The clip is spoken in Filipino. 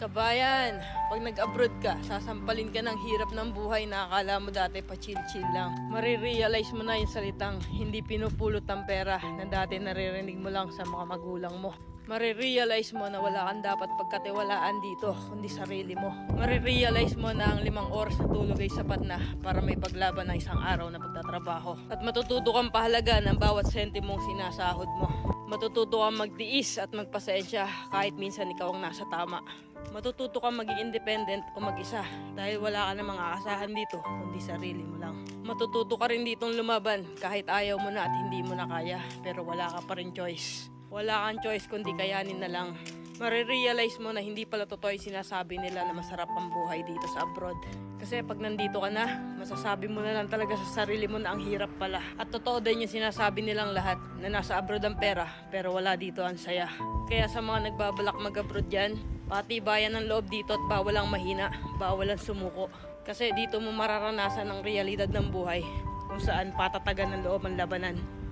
Kabayan, pag nag-abroad ka, sasampalin ka ng hirap ng buhay na akala mo dati pa chill-chill lang. Marirealize mo na yung salitang hindi pinupulot ang pera na dati naririnig mo lang sa mga magulang mo. Marirealize mo na wala kang dapat pagkatiwalaan dito, kundi sarili mo. Marirealize mo na ang 5 oras na tulog ay sapat na para may paglaban ng isang araw na pagtatrabaho. At matututo kang pahalaga ng bawat sentimong sinasahod mo. Matututo kang magtiis at magpasensya kahit minsan ikaw ang nasa tama. Matututo kang maging independent o mag-isa dahil wala ka namang aasahan dito kundi sarili mo lang. Matututo ka rin ditong lumaban kahit ayaw mo na at hindi mo na kaya pero wala ka pa rin choice. Wala kang choice kundi kayanin na lang. Marirealize mo na hindi pala totoo yung sinasabi nila na masarap ang buhay dito sa abroad. Kasi pag nandito ka na, masasabi mo na lang talaga sa sarili mo na ang hirap pala. At totoo din yung sinasabi nilang lahat na nasa abroad ang pera pero wala dito ang saya. Kaya sa mga nagbabalak mag-abroad dyan, patibayan ng loob dito at bawal ang mahina, bawal ang sumuko. Kasi dito mo mararanasan ang realidad ng buhay kung saan patatagan ng loob ang labanan.